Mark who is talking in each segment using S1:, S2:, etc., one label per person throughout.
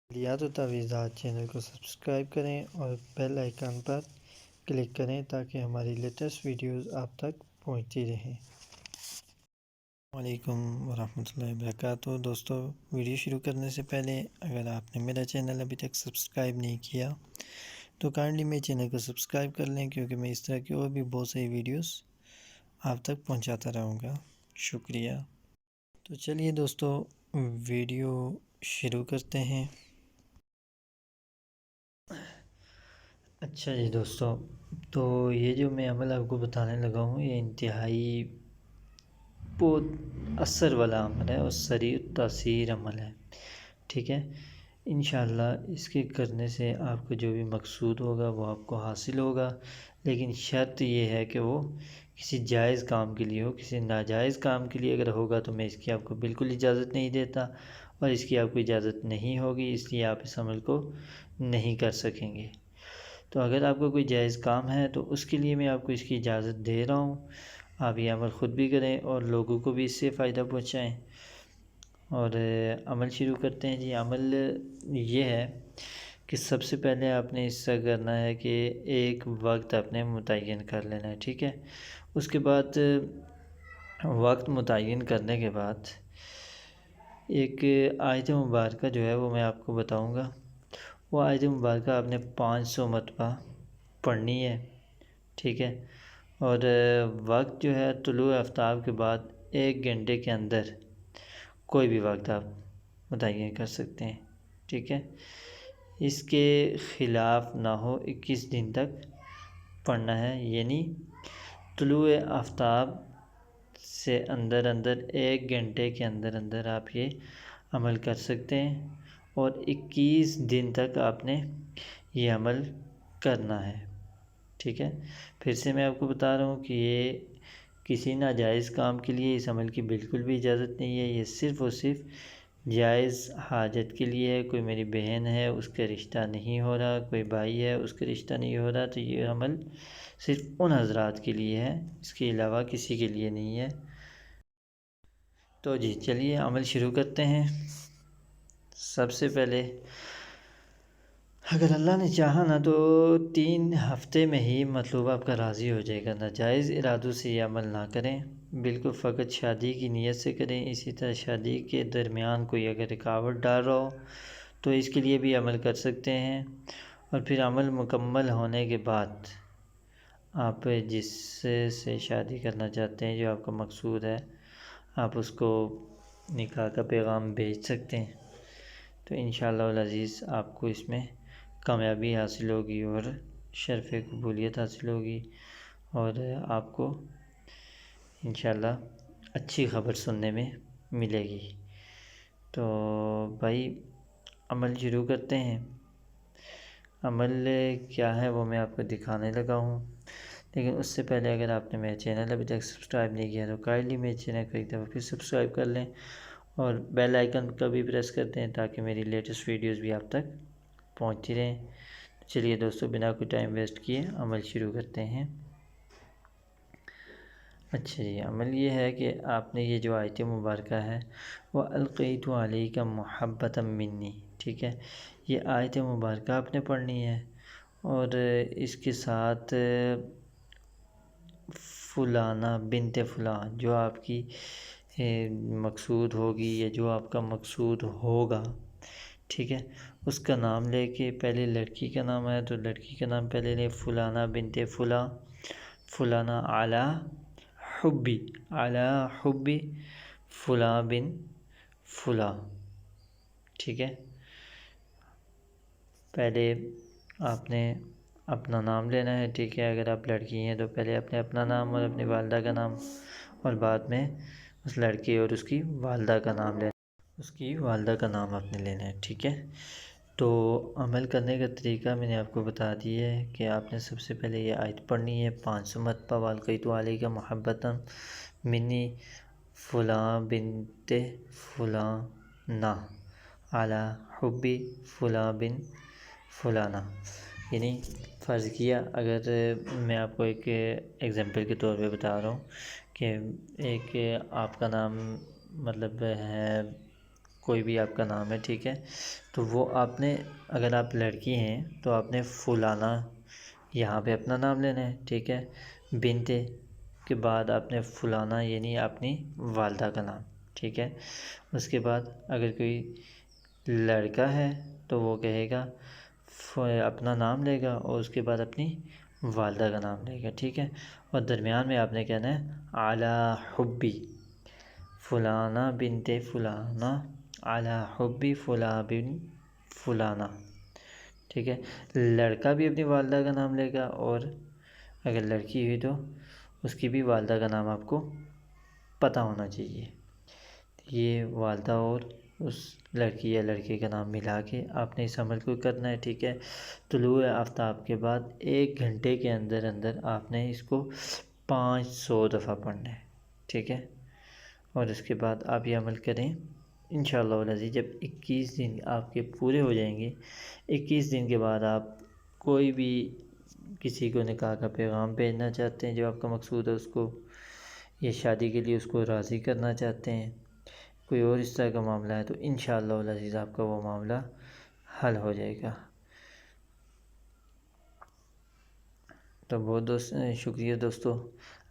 S1: عملیات و تعویذات چینل کو سبسکرائب کریں اور بیل آئیکن پر کلک کریں تاکہ ہماری لیٹسٹ ویڈیوز آپ تک پہنچتی رہیں۔ السلام علیکم ورحمۃ اللہ وبرکاتہ۔ دوستو، ویڈیو شروع کرنے سے پہلے اگر آپ نے میرا چینل ابھی تک سبسکرائب نہیں کیا تو کائنڈلی میرے چینل کو سبسکرائب کر لیں، کیونکہ میں اس طرح کی اور بھی بہت سی ویڈیوز آپ تک پہنچاتا رہوں گا۔ شکریہ۔ تو چلیے دوستو، ویڈیو شروع کرتے ہیں۔ اچھا جی دوستو، تو یہ جو میں عمل آپ کو بتانے لگا ہوں، یہ انتہائی بہت اثر والا عمل ہے اور سریع تاثیر عمل ہے، ٹھیک ہے۔ انشاءاللہ اس کے کرنے سے آپ کو جو بھی مقصود ہوگا وہ آپ کو حاصل ہوگا، لیکن شرط یہ ہے کہ وہ کسی جائز کام کے لیے ہو۔ کسی ناجائز کام کے لیے اگر ہوگا تو میں اس کی آپ کو بالکل اجازت نہیں دیتا، اور اس کی آپ کو اجازت نہیں ہوگی، اس لیے آپ اس عمل کو نہیں کر سکیں گے۔ تو اگر آپ کو کوئی جائز کام ہے تو اس کے لیے میں آپ کو اس کی اجازت دے رہا ہوں۔ آپ یہ عمل خود بھی کریں اور لوگوں کو بھی اس سے فائدہ پہنچائیں۔ اور عمل شروع کرتے ہیں جی۔ عمل یہ ہے کہ سب سے پہلے آپ نے اس سے کرنا ہے کہ ایک وقت آپ نے متعین کر لینا ہے، ٹھیک ہے۔ اس کے بعد وقت متعین کرنے کے بعد ایک آیت مبارکہ جو ہے وہ میں آپ کو بتاؤں گا۔ وہ آیت مبارکہ آپ نے 500 مرتبہ پڑھنی ہے، ٹھیک ہے۔ اور وقت جو ہے طلوع آفتاب کے بعد 1 گھنٹے کے اندر کوئی بھی وقت آپ متعین کر سکتے ہیں، ٹھیک ہے۔ اس کے خلاف نہ ہو 21 دن تک پڑھنا ہے، یعنی طلوع آفتاب سے اندر 1 گھنٹے کے اندر آپ یہ عمل کر سکتے ہیں، اور 21 دن تک آپ نے یہ عمل کرنا ہے، ٹھیک ہے۔ پھر سے میں آپ کو بتا رہا ہوں کہ یہ کسی ناجائز کام کے لیے اس عمل کی بالکل بھی اجازت نہیں ہے۔ یہ صرف اور صرف جائز حاجت کے لیے ہے۔ کوئی میری بہن ہے، اس کا رشتہ نہیں ہو رہا، کوئی بھائی ہے، اس کا رشتہ نہیں ہو رہا، تو یہ عمل صرف ان حضرات کے لیے ہے، اس کے علاوہ کسی کے لیے نہیں ہے۔ تو جی چلیے عمل شروع کرتے ہیں۔ سب سے پہلے اگر اللہ نے چاہا نا تو 3 ہفتے میں ہی مطلوب آپ کا راضی ہو جائے گا۔ ناجائز ارادوں سے یہ عمل نہ کریں، بالکل فقط شادی کی نیت سے کریں۔ اسی طرح شادی کے درمیان کوئی اگر رکاوٹ ڈال رہا ہو تو اس کے لیے بھی عمل کر سکتے ہیں۔ اور پھر عمل مکمل ہونے کے بعد آپ جس سے شادی کرنا چاہتے ہیں، جو آپ کا مقصود ہے، آپ اس کو نکاح کا پیغام بھیج سکتے ہیں۔ تو انشاءاللہ العزیز آپ کو اس میں کامیابی حاصل ہوگی اور شرف قبولیت حاصل ہوگی، اور آپ کو انشاءاللہ اچھی خبر سننے میں ملے گی۔ تو بھائی عمل شروع کرتے ہیں۔ عمل کیا ہے وہ میں آپ کو دکھانے لگا ہوں، لیکن اس سے پہلے اگر آپ نے میرے چینل ابھی تک سبسکرائب نہیں کیا تو کائنڈلی میرے چینل کو ایک دفعہ پھر سبسکرائب کر لیں، اور بیل آئیکن کا بھی پریس کر دیں تاکہ میری لیٹسٹ ویڈیوز بھی آپ تک پہنچتی رہیں۔ چلیے دوستو، بنا کوئی ٹائم ویسٹ کیے عمل شروع کرتے ہیں۔ اچھا جی، عمل یہ ہے کہ آپ نے یہ جو آیت مبارکہ ہے وہ القیت علیک محبۃ منی، ٹھیک ہے، یہ آیت مبارکہ آپ نے پڑھنی ہے، اور اس کے ساتھ فلانہ بنت فلان جو آپ کی مقصود ہوگی یا جو آپ کا مقصود ہوگا، ٹھیک ہے، اس کا نام لے کے، پہلے لڑکی کا نام ہے تو لڑکی کا نام پہلے لے، فلانہ بنت فلاں، فلانہ علی حبی، علی حبی فلاں بن فلاں، ٹھیک ہے۔ پہلے آپ نے اپنا نام لینا ہے، ٹھیک ہے۔ اگر آپ لڑکی ہیں تو پہلے اپنا نام اور اپنی والدہ کا نام، اور بعد میں اس لڑکی اور اس کی والدہ کا نام لینا، اس کی والدہ کا نام آپ نے لینا ہے، ٹھیک ہے۔ تو عمل کرنے کا طریقہ میں نے آپ کو بتا دیا ہے کہ آپ نے سب سے پہلے یہ آیت پڑھنی ہے 500 مرتبہ، والقیت علیک محبۃ منی فلاں بنت فلاں نا علی حبی فلاں بن فلانہ، یعنی فرض کیا، اگر میں آپ کو ایک ایگزامپل کے طور پہ بتا رہا ہوں کہ ایک آپ کا نام مطلب ہے کوئی بھی آپ کا نام ہے، ٹھیک ہے، تو وہ آپ نے، اگر آپ لڑکی ہیں تو آپ نے فلانہ یہاں پہ اپنا نام لینا ہے، ٹھیک ہے، بنت کے بعد آپ نے فلانہ یعنی اپنی والدہ کا نام، ٹھیک ہے۔ اس کے بعد اگر کوئی لڑکا ہے تو وہ کہے گا اپنا نام لے گا اور اس کے بعد اپنی والدہ کا نام لے گا، ٹھیک ہے۔ اور درمیان میں آپ نے کہنا ہے علی حبی فلانہ بنت فلانہ علی حبی فلاں بن فلانہ، ٹھیک ہے۔ لڑکا بھی اپنی والدہ کا نام لے گا، اور اگر لڑکی ہوئی تو اس کی بھی والدہ کا نام آپ کو پتہ ہونا چاہیے۔ یہ والدہ اور اس لڑکی یا لڑکے کا نام ملا کے آپ نے اس عمل کو کرنا ہے، ٹھیک ہے۔ طلوع آفتاب کے بعد 1 گھنٹے کے اندر اندر آپ نے اس کو 500 دفعہ پڑھنا ہے، ٹھیک ہے۔ اور اس کے بعد آپ یہ عمل کریں انشاءاللہ العزیز۔ جب 21 دن آپ کے پورے ہو جائیں گے، 21 دن کے بعد آپ کوئی بھی کسی کو نکاح کا پیغام بھیجنا چاہتے ہیں جو آپ کا مقصود ہے اس کو، یا شادی کے لیے اس کو راضی کرنا چاہتے ہیں، کوئی اور اس طرح کا معاملہ ہے، تو انشاءاللہ العزیز آپ کا وہ معاملہ حل ہو جائے گا۔ تو بہت شکریہ دوستو۔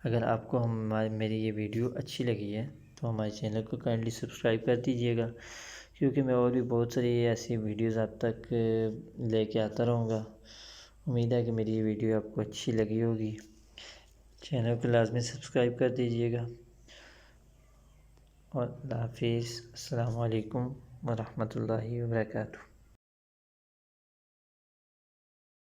S1: اگر آپ کو میری یہ ویڈیو اچھی لگی ہے تو ہمارے چینل کو کائنڈلی سبسکرائب کر دیجیے گا، کیونکہ میں اور بھی بہت ساری ایسی ویڈیوز آپ تک لے کے آتا رہوں گا۔ امید ہے کہ میری یہ ویڈیو آپ کو اچھی لگی ہوگی۔ چینل کو لازمی سبسکرائب کر دیجیے گا، اور اللہ حافظ۔ السلام علیکم ورحمۃ اللہ وبرکاتہ۔